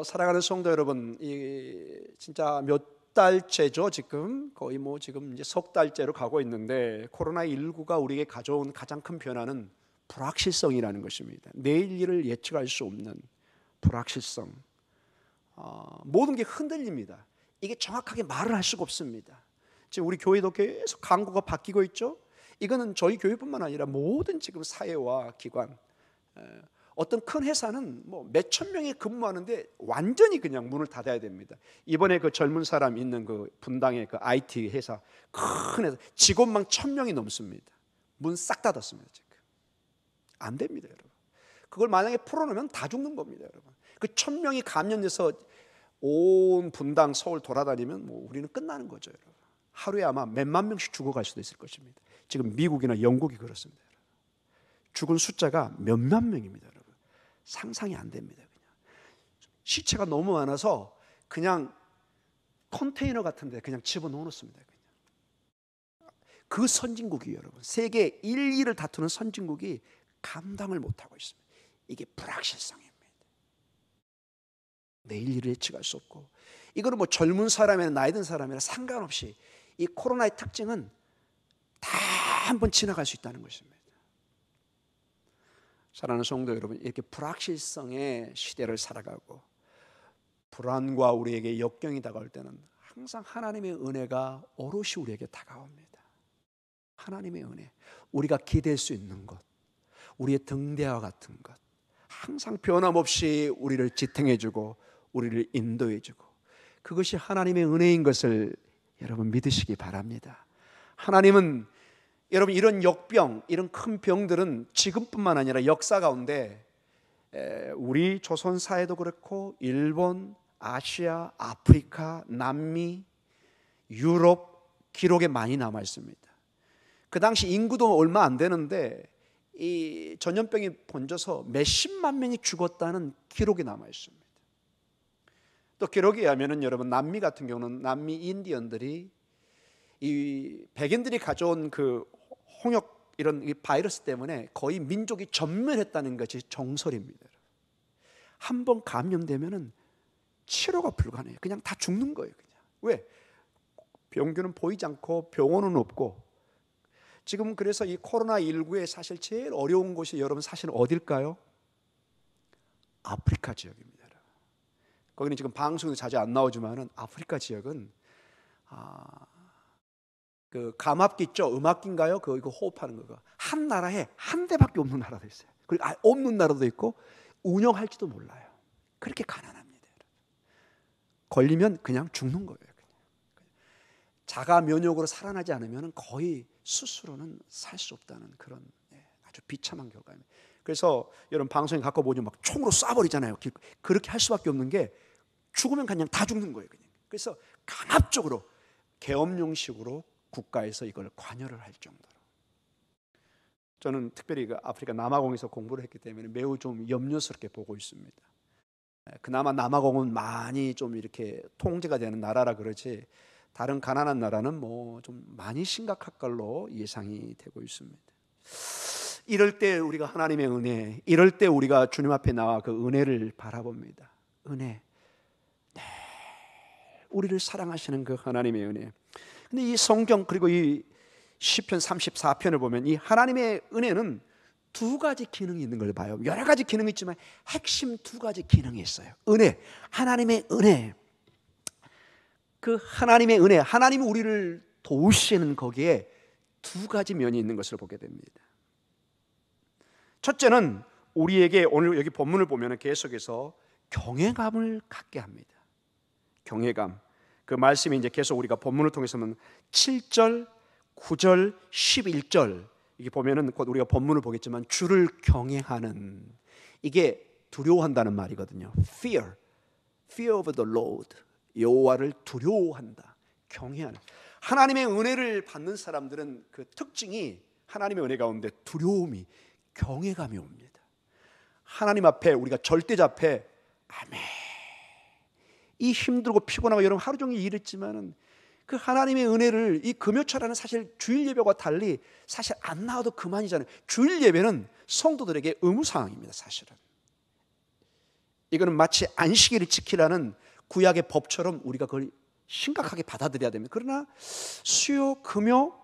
사랑하는 성도 여러분, 진짜 몇 달째죠. 지금 거의 지금 이제 석 달째로 가고 있는데, 코로나19가 우리에게 가져온 가장 큰 변화는 불확실성이라는 것입니다. 내일 일을 예측할 수 없는 불확실성. 모든 게 흔들립니다. 이게 정확하게 말을 할 수가 없습니다. 지금 우리 교회도 계속 광고가 바뀌고 있죠. 이거는 저희 교회뿐만 아니라 모든 지금 사회와 기관, 어떤 큰 회사는 몇천 명이 근무하는데 완전히 그냥 문을 닫아야 됩니다. 이번에 그 젊은 사람 있는 그 분당의 그 IT 회사, 큰 회사, 직원만 1,000명이 넘습니다. 문 싹 닫았습니다. 지금 안 됩니다, 여러분. 그걸 만약에 풀어놓으면 다 죽는 겁니다, 여러분. 그 1,000명이 감염돼서 온 분당, 서울 돌아다니면 우리는 끝나는 거죠, 여러분. 하루에 아마 몇만 명씩 죽어갈 수도 있을 것입니다. 지금 미국이나 영국이 그렇습니다. 죽은 숫자가 몇만 명입니다, 여러분. 상상이 안 됩니다. 그냥 시체가 너무 많아서 그냥 컨테이너 같은데 그냥 집어넣어 놓습니다. 그 선진국이, 여러분, 세계 1위를 다투는 선진국이 감당을 못하고 있습니다. 이게 불확실성입니다. 내일 일을 예측할 수 없고, 이거는 젊은 사람이나 나이 든 사람이나 상관없이 이 코로나의 특징은 다 한번 지나갈 수 있다는 것입니다. 사랑하는 성도 여러분, 이렇게 불확실성의 시대를 살아가고 불안과 우리에게 역경이 다가올 때는 항상 하나님의 은혜가 오롯이 우리에게 다가옵니다. 하나님의 은혜, 우리가 기댈 수 있는 것, 우리의 등대와 같은 것, 항상 변함없이 우리를 지탱해주고 우리를 인도해주고, 그것이 하나님의 은혜인 것을 여러분 믿으시기 바랍니다. 하나님은, 여러분, 이런 역병, 이런 큰 병들은 지금뿐만 아니라 역사 가운데 우리 조선 사회도 그렇고 일본, 아시아, 아프리카, 남미, 유럽 기록에 많이 남아 있습니다. 그 당시 인구도 얼마 안 되는데 이 전염병이 번져서 몇십만 명이 죽었다는 기록이 남아 있습니다. 또 기록에 의하면은, 여러분, 남미 같은 경우는 남미 인디언들이 이 백인들이 가져온 그 홍역, 이런 이 바이러스 때문에 거의 민족이 전멸했다는 것이 정설입니다. 한번 감염되면은 치료가 불가능해요. 그냥 다 죽는 거예요. 그냥. 왜? 병균은 보이지 않고 병원은 없고. 지금 그래서 이 코로나19에 사실 제일 어려운 곳이, 여러분, 사실 어딜까요? 아프리카 지역입니다. 거기는 지금 방송도 자주 안 나오지만은 아프리카 지역은 그 감압기 있죠? 음압기인가요? 이거 호흡하는 거가 한 나라에 한 대밖에 없는 나라도 있어요. 그리고 없는 나라도 있고 운영할지도 몰라요. 그렇게 가난합니다. 걸리면 그냥 죽는 거예요. 자가 면역으로 살아나지 않으면 거의 스스로는 살 수 없다는 그런 아주 비참한 결과입니다. 그래서 여러분, 방송에 갖고 보면 막 총으로 쏴버리잖아요. 그렇게 할 수밖에 없는 게, 죽으면 그냥 다 죽는 거예요. 그냥. 그래서 강압적으로 계엄령식으로 국가에서 이걸 관여를 할 정도로. 저는 특별히 그 아프리카 남아공에서 공부를 했기 때문에 매우 좀 염려스럽게 보고 있습니다. 그나마 남아공은 많이 좀 이렇게 통제가 되는 나라라 그렇지, 다른 가난한 나라는 좀 많이 심각할 걸로 예상이 되고 있습니다. 이럴 때 우리가 하나님의 은혜, 이럴 때 우리가 주님 앞에 나와 그 은혜를 바라봅니다. 은혜, 네, 우리를 사랑하시는 그 하나님의 은혜. 근데 이 성경, 그리고 이 시편 34편을 보면 이 하나님의 은혜는 두 가지 기능이 있는 걸 봐요. 여러 가지 기능이 있지만 핵심 두 가지 기능이 있어요. 은혜, 하나님의 은혜. 그 하나님의 은혜, 하나님이 우리를 도우시는 거기에 두 가지 면이 있는 것을 보게 됩니다. 첫째는 우리에게 오늘 여기 본문을 보면 계속해서 경외감을 갖게 합니다. 경외감. 그 말씀이 이제 계속 우리가 본문을 통해서는 7절, 9절, 11절 이게 보면은 곧 우리가 본문을 보겠지만 주를 경외하는, 이게 두려워한다는 말이거든요. Fear of the Lord. 여호와를 두려워한다, 경외하는. 하나님의 은혜를 받는 사람들은 그 특징이, 하나님의 은혜 가운데 두려움이, 경외감이 옵니다. 하나님 앞에, 우리가 절대자 앞에, 아멘, 이 힘들고 피곤하고 여러분 하루 종일 일했지만은 그 하나님의 은혜를, 이 금요철에는 사실 주일 예배와 달리 사실 안 나와도 그만이잖아요. 주일 예배는 성도들에게 의무사항입니다. 사실은 이거는 마치 안식일을 지키라는 구약의 법처럼 우리가 그걸 심각하게 받아들여야 됩니다. 그러나 수요, 금요,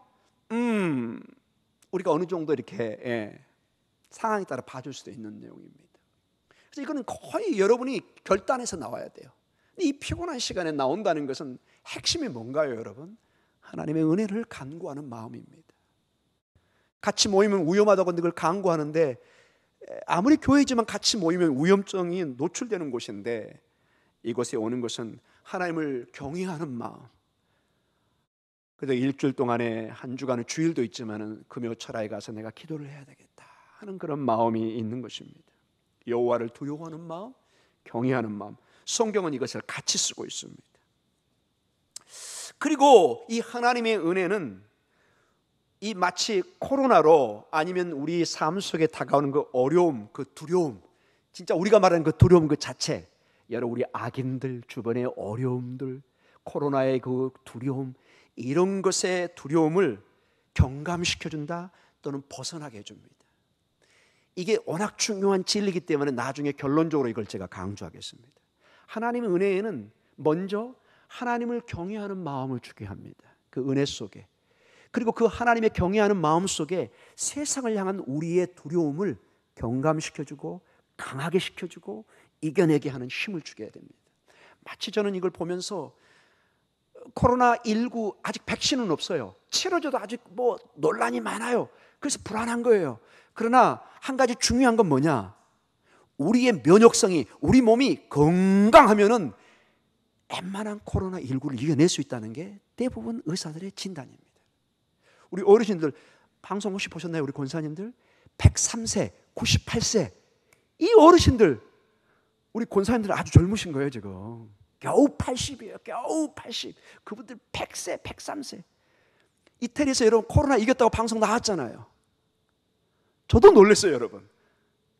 우리가 어느 정도 이렇게 상황에 따라 봐줄 수도 있는 내용입니다. 그래서 이거는 거의 여러분이 결단해서 나와야 돼요. 이 피곤한 시간에 나온다는 것은 핵심이 뭔가요, 여러분? 하나님의 은혜를 간구하는 마음입니다. 같이 모이면 위험하다고 그걸 간구하는데, 아무리 교회지만 같이 모이면 위험성이 노출되는 곳인데, 이곳에 오는 것은 하나님을 경외하는 마음. 그래서 일주일 동안에 한 주간의 주일도 있지만은 금요 철야에 가서 내가 기도를 해야 되겠다 하는 그런 마음이 있는 것입니다. 여호와를 두려워하는 마음, 경외하는 마음. 성경은 이것을 같이 쓰고 있습니다. 그리고 이 하나님의 은혜는 이 마치 코로나로 아니면 우리 삶 속에 다가오는 그 어려움, 그 두려움, 진짜 우리가 말하는 그 두려움 그 자체, 여러분 우리 악인들 주변의 어려움들, 코로나의 그 두려움, 이런 것의 두려움을 경감시켜준다 또는 벗어나게 해줍니다. 이게 워낙 중요한 진리이기 때문에 나중에 결론적으로 이걸 제가 강조하겠습니다. 하나님의 은혜에는 먼저 하나님을 경외하는 마음을 주게 합니다. 그 은혜 속에. 그리고 그 하나님의 경외하는 마음 속에 세상을 향한 우리의 두려움을 경감시켜주고 강하게 시켜주고 이겨내게 하는 힘을 주게 됩니다. 마치 저는 이걸 보면서 코로나19 아직 백신은 없어요. 치료제도 아직 논란이 많아요. 그래서 불안한 거예요. 그러나 한 가지 중요한 건 뭐냐? 우리의 면역성이, 우리 몸이 건강하면은 웬만한 코로나19를 이겨낼 수 있다는 게 대부분 의사들의 진단입니다. 우리 어르신들 방송 혹시 보셨나요? 우리 권사님들 103세, 98세 이 어르신들, 우리 권사님들 아주 젊으신 거예요 지금. 겨우 80이에요. 겨우 80. 그분들 100세, 103세. 이태리에서 여러분 코로나 이겼다고 방송 나왔잖아요. 저도 놀랐어요 여러분.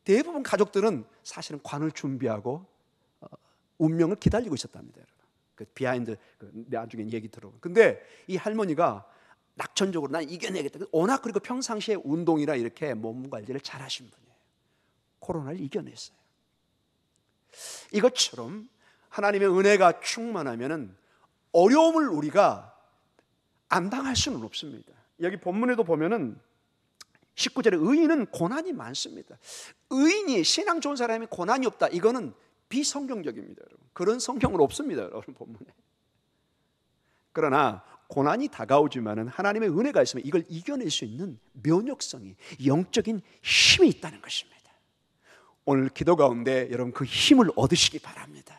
대부분 가족들은 사실은 관을 준비하고 운명을 기다리고 있었답니다 여러분. 그 비하인드 나중에 얘기 들어보면. 근데 이 할머니가 낙천적으로 난 이겨내겠다. 워낙 그리고 평상시에 운동이나 이렇게 몸 관리를 잘 하신 분이에요. 코로나를 이겨냈어요. 이것처럼 하나님의 은혜가 충만하면은 어려움을 우리가 안 당할 수는 없습니다. 여기 본문에도 보면은 19절에 의인은 고난이 많습니다. 의인이, 신앙 좋은 사람이 고난이 없다. 이거는 비성경적입니다. 여러분. 그런 성경은 없습니다. 여러분 본문에. 그러나 고난이 다가오지만은 하나님의 은혜가 있으면 이걸 이겨낼 수 있는 면역성이, 영적인 힘이 있다는 것입니다. 오늘 기도 가운데 여러분 그 힘을 얻으시기 바랍니다.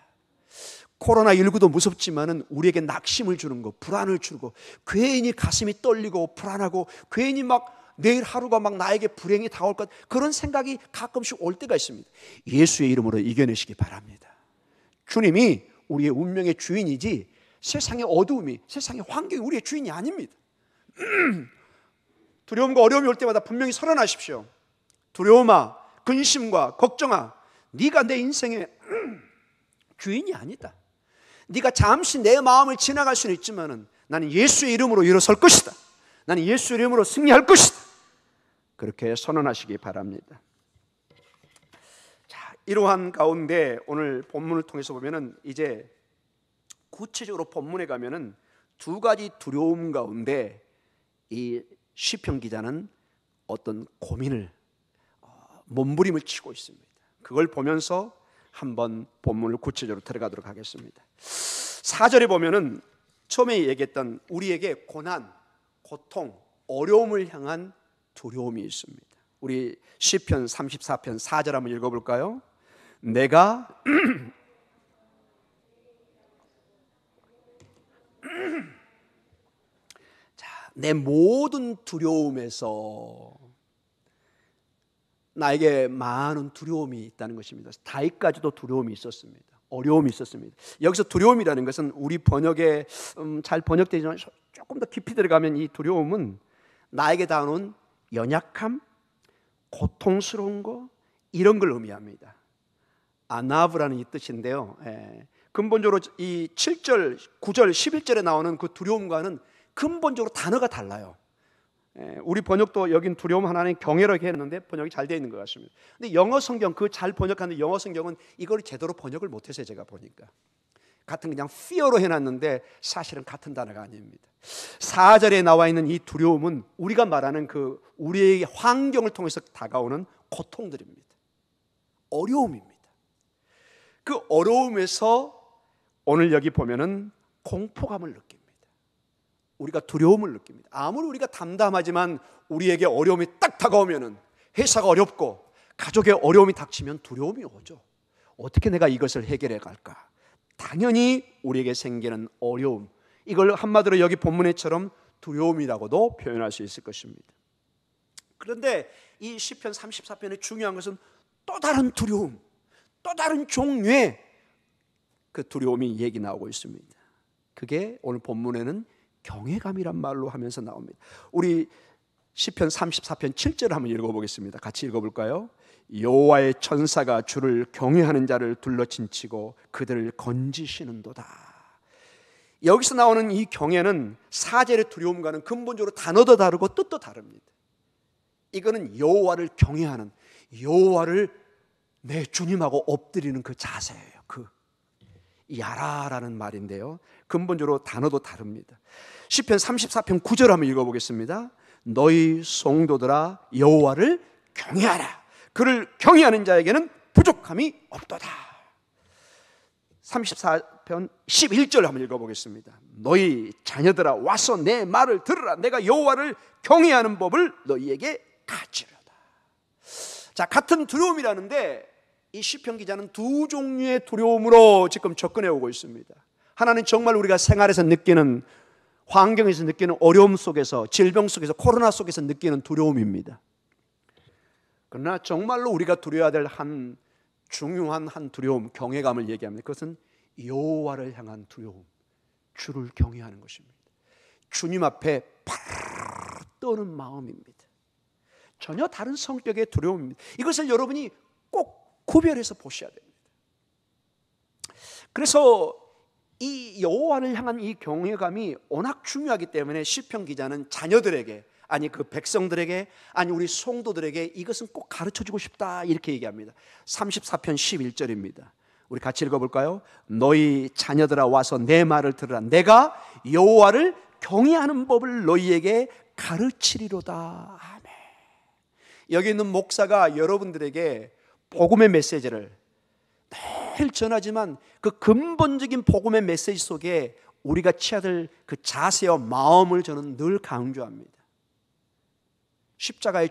코로나19도 무섭지만은 우리에게 낙심을 주는 거, 불안을 주고 괜히 가슴이 떨리고 불안하고 괜히 막 내일 하루가 막 나에게 불행이 다가올 것, 그런 생각이 가끔씩 올 때가 있습니다. 예수의 이름으로 이겨내시기 바랍니다. 주님이 우리의 운명의 주인이지 세상의 어두움이, 세상의 환경이 우리의 주인이 아닙니다. 두려움과 어려움이 올 때마다 분명히 설어나십시오. 두려움아, 근심과 걱정아, 네가 내 인생의 주인이 아니다. 네가 잠시 내 마음을 지나갈 수는 있지만은 나는 예수의 이름으로 일어설 것이다. 나는 예수의 이름으로 승리할 것이다. 그렇게 선언하시기 바랍니다. 자, 이러한 가운데 오늘 본문을 통해서 보면은 이제 구체적으로 본문에 가면은 두 가지 두려움 가운데 이 시편 기자는 어떤 고민을, 몸부림을 치고 있습니다. 그걸 보면서 한번 본문을 구체적으로 들어가도록 하겠습니다. 4절에 보면은 처음에 얘기했던 우리에게 고난, 고통, 어려움을 향한 두려움이 있습니다. 우리 시편 34편 4절 한번 읽어볼까요? 내가 내 모든 두려움에서, 나에게 많은 두려움이 있다는 것입니다. 다윗까지도 두려움이 있었습니다. 어려움이 있었습니다. 여기서 두려움이라는 것은 우리 번역에 잘 번역되지만 조금 더 깊이 들어가면 이 두려움은 나에게 닿아오는 연약함, 고통스러운 거, 이런 걸 의미합니다. 아나브라는 이 뜻인데요. 근본적으로 이 7절, 9절, 11절에 나오는 그 두려움과는 근본적으로 단어가 달라요. 우리 번역도 여긴 두려움 하나는 경외라고 했는데 번역이 잘 되어 있는 것 같습니다. 근데 영어 성경, 그 잘 번역하는 영어 성경은 이걸 제대로 번역을 못해서 제가 보니까 같은 그냥 fear로 해놨는데 사실은 같은 단어가 아닙니다. 4절에 나와 있는 이 두려움은 우리가 말하는 그 우리의 환경을 통해서 다가오는 고통들입니다. 어려움입니다. 그 어려움에서 오늘 여기 보면은 공포감을 느낍니다. 우리가 두려움을 느낍니다. 아무리 우리가 담담하지만 우리에게 어려움이 딱 다가오면은, 회사가 어렵고 가족의 어려움이 닥치면 두려움이 오죠. 어떻게 내가 이것을 해결해 갈까? 당연히 우리에게 생기는 어려움, 이걸 한마디로 여기 본문에처럼 두려움이라고도 표현할 수 있을 것입니다. 그런데 이 시편 34편의 중요한 것은 또 다른 두려움, 또 다른 종류의 그 두려움이 얘기 나오고 있습니다. 그게 오늘 본문에는 경외감이란 말로 하면서 나옵니다. 우리 시편 34편 7절을 한번 읽어보겠습니다. 같이 읽어볼까요? 여호와의 천사가 주를 경외하는 자를 둘러친치고 그들을 건지시는도다. 여기서 나오는 이 경외는 4절의 두려움과는 근본적으로 단어도 다르고 뜻도 다릅니다. 이거는 여호와를 경외하는, 여호와를 내 주님하고 엎드리는 그 자세예요. 그 야라라는 말인데요, 근본적으로 단어도 다릅니다. 시편 34편 9절 한번 읽어보겠습니다. 너희 성도들아 여호와를 경외하라. 그를 경외하는 자에게는 부족함이 없도다. 34편 11절 한번 읽어보겠습니다. 너희 자녀들아 와서 내 말을 들으라. 내가 여호와를 경외하는 법을 너희에게 가르치려다. 자, 같은 두려움이라는데 이 시편 기자는 두 종류의 두려움으로 지금 접근해 오고 있습니다. 하나는 정말 우리가 생활에서 느끼는, 환경에서 느끼는 어려움 속에서, 질병 속에서, 코로나 속에서 느끼는 두려움입니다. 그러나 정말로 우리가 두려워야 될 한 중요한 한 두려움, 경외감을 얘기합니다. 그것은 여호와를 향한 두려움, 주를 경외하는 것입니다. 주님 앞에 파르르 떠는 마음입니다. 전혀 다른 성격의 두려움입니다. 이것을 여러분이 꼭 구별해서 보셔야 됩니다. 그래서 이 여호와를 향한 이 경외감이 워낙 중요하기 때문에 시편 기자는 자녀들에게, 아니 그 백성들에게, 아니 우리 성도들에게 이것은 꼭 가르쳐주고 싶다 이렇게 얘기합니다. 34편 11절입니다. 우리 같이 읽어볼까요? 너희 자녀들아 와서 내 말을 들으라. 내가 여호와를 경외하는 법을 너희에게 가르치리로다. 아멘. 여기 있는 목사가 여러분들에게 복음의 메시지를 늘 전하지만 그 근본적인 복음의 메시지 속에 우리가 취해야 될 그 자세와 마음을 저는 늘 강조합니다. 십자가에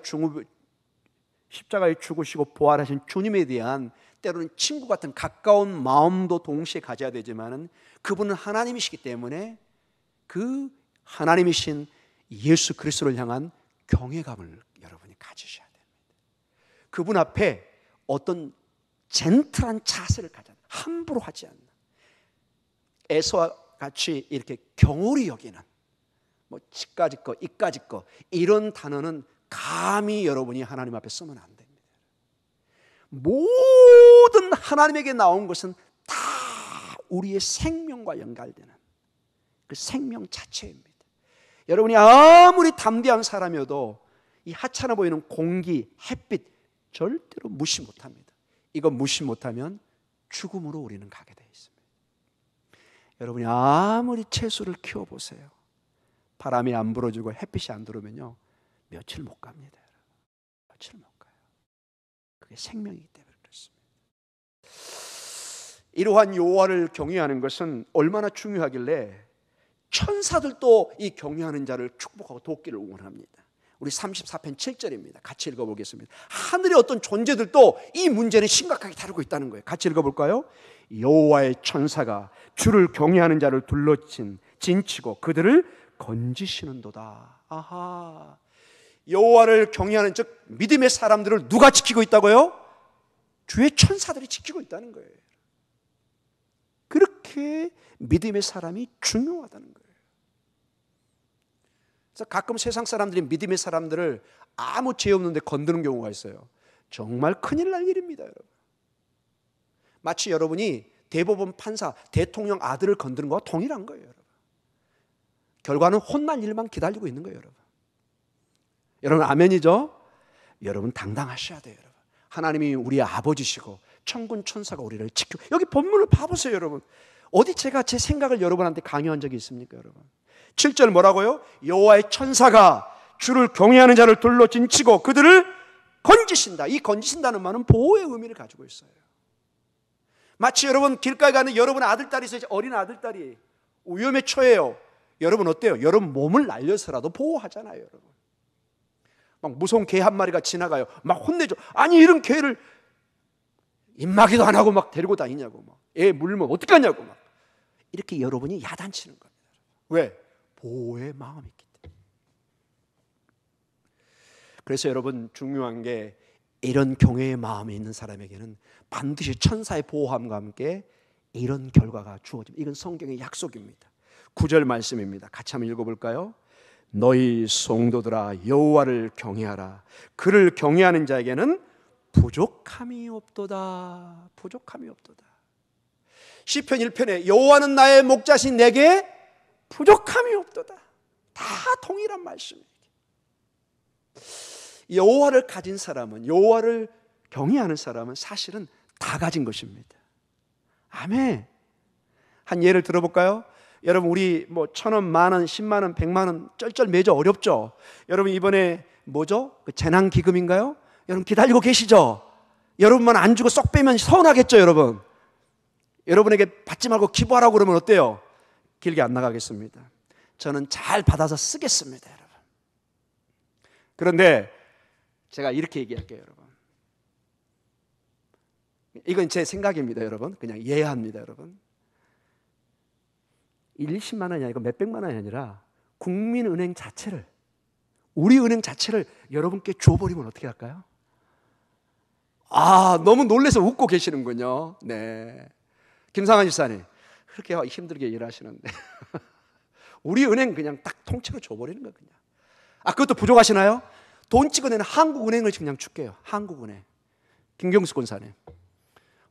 죽으시고 부활하신 주님에 대한 때로는 친구 같은 가까운 마음도 동시에 가져야 되지만은 그분은 하나님이시기 때문에 그 하나님이신 예수 그리스도를 향한 경외감을 여러분이 가지셔야 됩니다. 그분 앞에 어떤 젠틀한 자세를 가져야 돼요. 함부로 하지 않는, 에서와 같이 이렇게 경홀히 여기는, 뭐 치까지 거 이까지 거 이런 단어는 감히 여러분이 하나님 앞에 쓰면 안 됩니다. 모든 하나님에게 나온 것은 다 우리의 생명과 연관되는 그 생명 자체입니다. 여러분이 아무리 담대한 사람이어도 이 하찮아 보이는 공기, 햇빛 절대로 무시 못합니다. 이거 무시 못하면 죽음으로 우리는 가게 되어 있습니다. 여러분이 아무리 채소를 키워보세요. 바람이 안 불어주고 햇빛이 안 들어오면요 며칠 못 갑니다. 며칠 못 가요. 그게 생명이기 때문에 그렇습니다. 이러한 여호와를 경외하는 것은 얼마나 중요하길래 천사들도 이 경외하는 자를 축복하고 돕기를 응원합니다. 우리 34편 7절입니다. 같이 읽어보겠습니다. 하늘의 어떤 존재들도 이 문제는 심각하게 다루고 있다는 거예요. 같이 읽어볼까요? 여호와의 천사가 주를 경외하는 자를 진치고 그들을 건지시는도다. 아하, 여호와를 경외하는 즉 믿음의 사람들을 누가 지키고 있다고요? 주의 천사들이 지키고 있다는 거예요. 그렇게 믿음의 사람이 중요하다는 거예요. 그래서 가끔 세상 사람들이 믿음의 사람들을 아무 죄 없는데 건드는 경우가 있어요. 정말 큰일 날 일입니다, 여러분. 마치 여러분이 대법원 판사, 대통령 아들을 건드는 거와 동일한 거예요, 여러분. 결과는 혼날 일만 기다리고 있는 거예요, 여러분. 여러분 아멘이죠? 여러분 당당하셔야 돼요. 여러분. 하나님이 우리의 아버지시고 천군 천사가 우리를 지켜. 여기 본문을 봐보세요 여러분. 어디 제가 제 생각을 여러분한테 강요한 적이 있습니까 여러분? 7절 뭐라고요? 여호와의 천사가 주를 경외하는 자를 둘러 진치고 그들을 건지신다. 이 건지신다는 말은 보호의 의미를 가지고 있어요. 마치 여러분 길가에 가는 여러분의 아들딸이 있어요. 어린 아들딸이 위험에 처해요. 여러분 어때요? 여러분 몸을 날려서라도 보호하잖아요 여러분. 막 무서운 개 한 마리가 지나가요. 막 혼내죠. 아니 이런 개를 입마개도 안 하고 막 데리고 다니냐고, 막 애 물면 어떡하냐고, 막 이렇게 여러분이 야단치는 겁니다. 왜? 보호의 마음이 있기 때문에. 그래서 여러분 중요한 게 이런 경외의 마음이 있는 사람에게는 반드시 천사의 보호함과 함께 이런 결과가 주어집니다. 이건 성경의 약속입니다. 9절 말씀입니다. 같이 한번 읽어볼까요? 너희 성도들아 여호와를 경외하라. 그를 경외하는 자에게는 부족함이 없도다. 부족함이 없도다. 시편 1편에 여호와는 나의 목자신 내게 부족함이 없도다. 다 동일한 말씀이에요. 여호와를 가진 사람은, 여호와를 경외하는 사람은 사실은 다 가진 것입니다. 아멘. 한 예를 들어볼까요? 여러분 우리 뭐 1,000원, 만원, 10만원, 100만원 쩔쩔 매죠. 어렵죠. 여러분 이번에 뭐죠? 재난기금인가요? 여러분 기다리고 계시죠? 여러분만 안 주고 쏙 빼면 서운하겠죠 여러분. 여러분에게 받지 말고 기부하라고 그러면 어때요? 길게 안 나가겠습니다. 저는 잘 받아서 쓰겠습니다 여러분. 그런데 제가 이렇게 얘기할게요 여러분. 이건 제 생각입니다 여러분. 그냥 예합니다 여러분. 10만 원이 아니고 몇백만 원이 아니라 국민은행 자체를, 우리 은행 자체를 여러분께 줘버리면 어떻게 할까요? 아, 너무 놀라서 웃고 계시는군요. 네, 김상환 집사님 그렇게 힘들게 일하시는데 우리 은행 그냥 딱 통째로 줘버리는 거예요. 그냥. 아, 그것도 부족하시나요? 돈 찍어내는 한국은행을 그냥 줄게요. 한국은행. 김경수 권사님,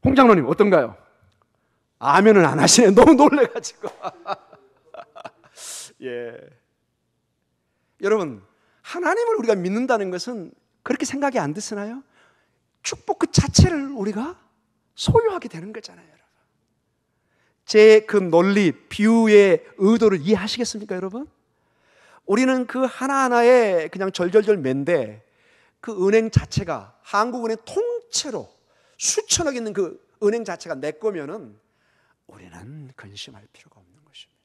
홍 장로님 어떤가요? 아멘은 안 하시네. 너무 놀래가지고. 예. 여러분, 하나님을 우리가 믿는다는 것은 그렇게 생각이 안 드시나요? 축복 그 자체를 우리가 소유하게 되는 거잖아요, 여러분. 제 그 논리, 비유의 의도를 이해하시겠습니까, 여러분? 우리는 그 하나하나에 그냥 절절절 맨데 그 은행 자체가, 한국은행 통째로 수천억 있는 그 은행 자체가 내 거면은 우리는 근심할 필요가 없는 것입니다.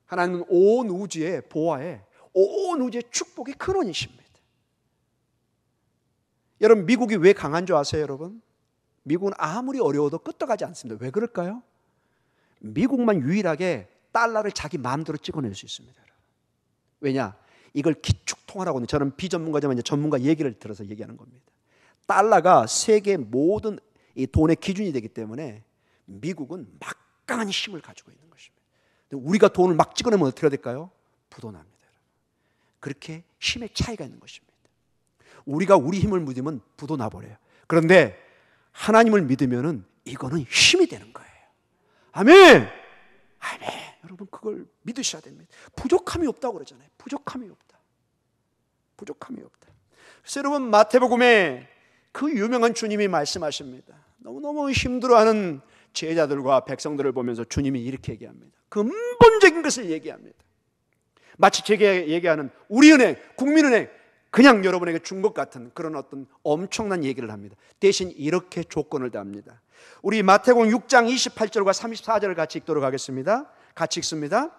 하나님은 온 우주의 보화에, 온 우주의 축복의 근원이십니다. 여러분 미국이 왜 강한 줄 아세요 여러분? 미국은 아무리 어려워도 끄떡하지 않습니다. 왜 그럴까요? 미국만 유일하게 달러를 자기 마음대로 찍어낼 수 있습니다. 왜냐? 이걸 기축통화라고 하는, 저는 비전문가지만 전문가 얘기를 들어서 얘기하는 겁니다. 달러가 세계 모든 이 돈의 기준이 되기 때문에 미국은 막강한 힘을 가지고 있는 것입니다. 우리가 돈을 막 찍어내면 어떻게 될까요? 부도납니다. 그렇게 힘의 차이가 있는 것입니다. 우리가 우리 힘을 믿으면 부도나버려요. 그런데 하나님을 믿으면 이거는 힘이 되는 거예요. 아멘! 아멘! 여러분 그걸 믿으셔야 됩니다. 부족함이 없다고 그러잖아요. 부족함이 없다. 부족함이 없다. 그래서 여러분 마태복음에 그 유명한 주님이 말씀하십니다. 너무너무 힘들어하는 제자들과 백성들을 보면서 주님이 이렇게 얘기합니다. 근본적인 것을 얘기합니다. 마치 제게 얘기하는 우리은행, 국민은행 그냥 여러분에게 준 것 같은 그런 어떤 엄청난 얘기를 합니다. 대신 이렇게 조건을 답니다. 우리 마태복음 6장 28절과 34절을 같이 읽도록 하겠습니다. 같이 읽습니다.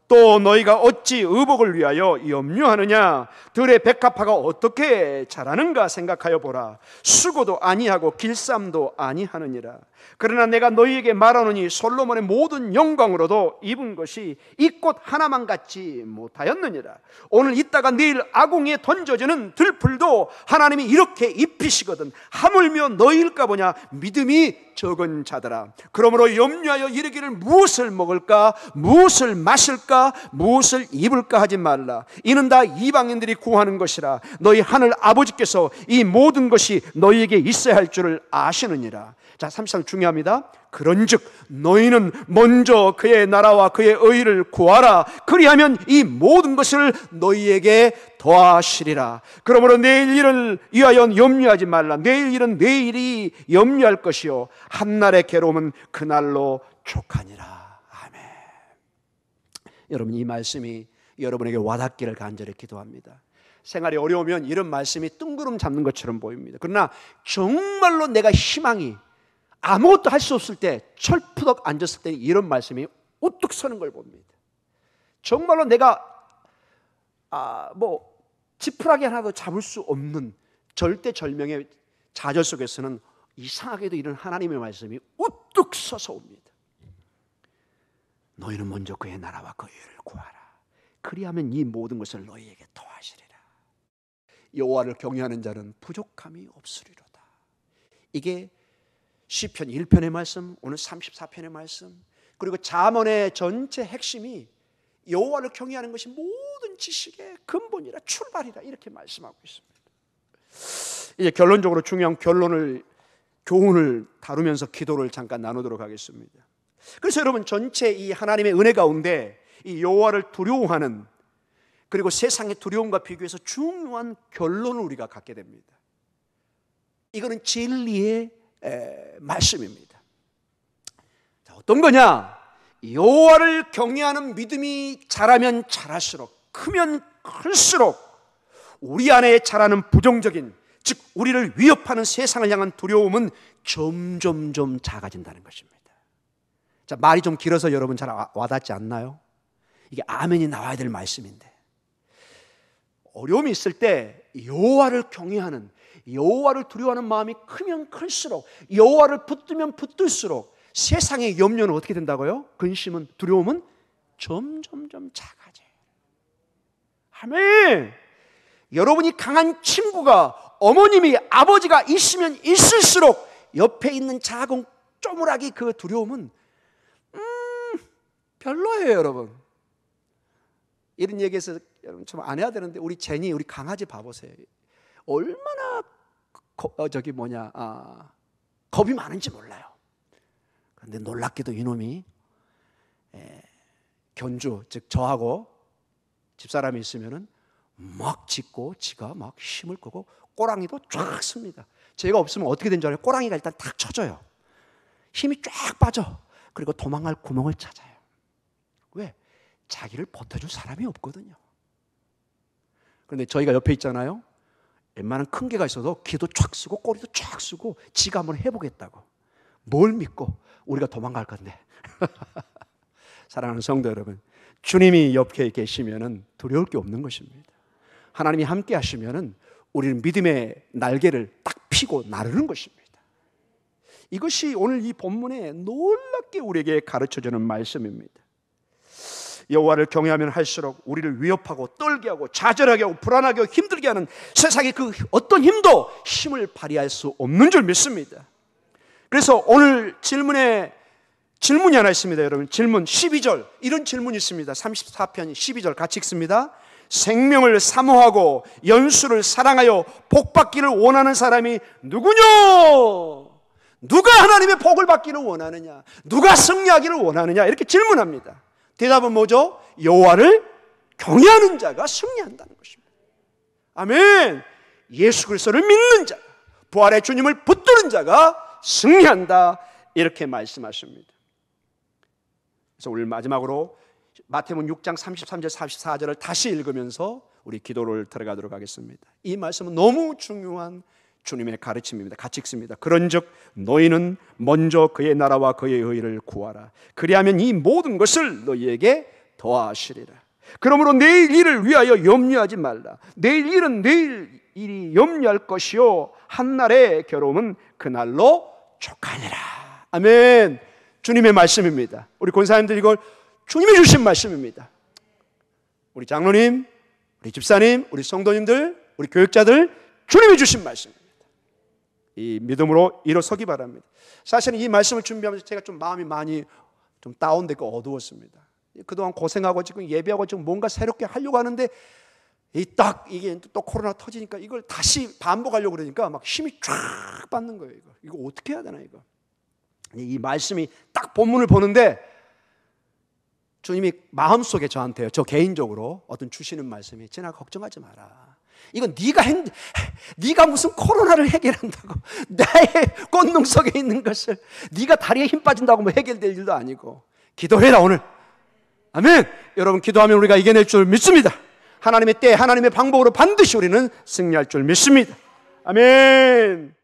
또 너희가 어찌 의복을 위하여 염려하느냐? 들의 백합화가 어떻게 자라는가 생각하여 보라. 수고도 아니하고 길쌈도 아니하느니라. 그러나 내가 너희에게 말하노니 솔로몬의 모든 영광으로도 입은 것이 이 꽃 하나만 같지 못하였느니라. 오늘 있다가 내일 아궁이에 던져지는 들풀도 하나님이 이렇게 입히시거든. 하물며 너희일까 보냐? 믿음이 적은 자들아. 그러므로 염려하여 이르기를 무엇을 먹을까? 무엇을 마실까? 무엇을 입을까 하지 말라. 이는 다 이방인들이 구하는 것이라. 너희 하늘 아버지께서 이 모든 것이 너희에게 있어야 할 줄을 아시느니라. 자, 33 중요합니다. 그런즉 너희는 먼저 그의 나라와 그의 의를 구하라. 그리하면 이 모든 것을 너희에게 더하시리라. 그러므로 내일 일을 위하여 염려하지 말라. 내일 일은 내일이 염려할 것이요 한날의 괴로움은 그날로 족하니라. 아멘. 여러분, 이 말씀이 여러분에게 와닿기를 간절히 기도합니다. 생활이 어려우면 이런 말씀이 뜬구름 잡는 것처럼 보입니다. 그러나 정말로 내가 희망이 아무것도 할 수 없을 때, 철푸덕 앉았을 때 이런 말씀이 우뚝 서는 걸 봅니다. 정말로 내가 지푸라기 하나도 잡을 수 없는 절대절명의 좌절 속에서는 이상하게도 이런 하나님의 말씀이 우뚝 서서 옵니다. 너희는 먼저 그의 나라와 그의 의를 구하라. 그리하면 이 모든 것을 너희에게 더하시리라. 여호와를 경외하는 자는 부족함이 없으리로다. 이게 시편 1편의 말씀, 오늘 34편의 말씀, 그리고 잠언의 전체 핵심이 여호와를 경외하는 것이 모든 지식의 근본이라, 출발이라, 이렇게 말씀하고 있습니다. 이제 결론적으로 중요한 교훈을 다루면서 기도를 잠깐 나누도록 하겠습니다. 그래서 여러분, 전체 이 하나님의 은혜 가운데 이 여호와를 두려워하는, 그리고 세상의 두려움과 비교해서 중요한 결론을 우리가 갖게 됩니다. 이거는 진리의 말씀입니다. 자, 어떤 거냐? 여호와를 경외하는 믿음이 자라면 자랄수록, 크면 클수록 우리 안에 자라는 부정적인, 즉 우리를 위협하는 세상을 향한 두려움은 점점점 작아진다는 것입니다. 자, 말이 좀 길어서 여러분 잘 와닿지 않나요? 이게 아멘이 나와야 될 말씀인데, 어려움이 있을 때 여호와를 경외하는, 여호와를 두려워하는 마음이 크면 클수록, 여호와를 붙들면 붙들수록 세상의 염려는 어떻게 된다고요? 근심은, 두려움은 점점점 작아져요. 아멘. 여러분이 강한 친구가, 어머님이, 아버지가 있으면 있을수록 옆에 있는 작은 쪼무라기 그 두려움은 별로예요, 여러분. 이런 얘기해서 여러분 좀 안 해야 되는데, 우리 제니, 우리 강아지 봐보세요. 얼마나 겁이 많은지 몰라요. 그런데 놀랍게도 이놈이 견주, 즉 저하고 집사람이 있으면은 막 짖고, 지가 막 힘을 끄고 꼬랑이도 쫙 씁니다. 제가 없으면 어떻게 된 줄 알아요? 꼬랑이가 일단 탁 쳐져요. 힘이 쫙 빠져. 그리고 도망갈 구멍을 찾아요. 왜? 자기를 버텨줄 사람이 없거든요. 그런데 저희가 옆에 있잖아요. 웬만한 큰 개가 있어도 귀도 쫙 쓰고 꼬리도 쫙 쓰고 지가 한번 해보겠다고. 뭘 믿고 우리가 도망갈 건데. 사랑하는 성도 여러분, 주님이 옆에 계시면은 두려울 게 없는 것입니다. 하나님이 함께 하시면은 우리는 믿음의 날개를 딱 펴고 나르는 것입니다. 이것이 오늘 이 본문에 놀랍게 우리에게 가르쳐주는 말씀입니다. 여호와를 경외하면 할수록 우리를 위협하고 떨게 하고 좌절하게 하고 불안하게 하고 힘들게 하는 세상의 그 어떤 힘도 힘을 발휘할 수 없는 줄 믿습니다. 그래서 오늘 질문이 하나 있습니다. 여러분, 질문 12절, 이런 질문이 있습니다. 34편 12절 같이 읽습니다. 생명을 사모하고 연수를 사랑하여 복받기를 원하는 사람이 누구냐? 누가 하나님의 복을 받기를 원하느냐? 누가 승리하기를 원하느냐? 이렇게 질문합니다. 대답은 뭐죠? 여호와를 경외하는 자가 승리한다는 것입니다. 아멘. 예수 그리스도를 믿는 자, 부활의 주님을 붙드는 자가 승리한다, 이렇게 말씀하십니다. 그래서 오늘 마지막으로 마태복음 6장 33절 44절을 다시 읽으면서 우리 기도를 들어가도록 하겠습니다. 이 말씀은 너무 중요한 주님의 가르침입니다. 같이 읽습니다. 그런즉 너희는 먼저 그의 나라와 그의 의를 구하라. 그리하면 이 모든 것을 너희에게 더하시리라. 그러므로 내일 일을 위하여 염려하지 말라. 내일 일은 내일 일이 염려할 것이요 한날의 괴로움은 그날로 족하니라. 아멘. 주님의 말씀입니다. 우리 권사님들, 이걸 주님이 주신 말씀입니다. 우리 장로님, 우리 집사님, 우리 성도님들, 우리 교육자들, 주님이 주신 말씀입니다. 이 믿음으로 일어서기 바랍니다. 사실은 이 말씀을 준비하면서 제가 좀 마음이 많이 좀 다운되고 어두웠습니다. 그동안 고생하고 지금 예배하고 지금 뭔가 새롭게 하려고 하는데 이게 또 코로나 터지니까 이걸 다시 반복하려고 그러니까 막 힘이 쫙 빠는 거예요. 이거 어떻게 해야 되나 이거. 이 말씀이 딱 본문을 보는데 주님이 마음속에 저한테요, 저 개인적으로 어떤 주시는 말씀이, 진아 걱정하지 마라. 이건 네가 무슨 코로나를 해결한다고, 나의 곤농 속에 있는 것을 네가 다리에 힘 빠진다고 뭐 해결될 일도 아니고 기도해라 오늘. 아멘. 여러분, 기도하면 우리가 이겨낼 줄 믿습니다. 하나님의 때, 하나님의 방법으로 반드시 우리는 승리할 줄 믿습니다. 아멘.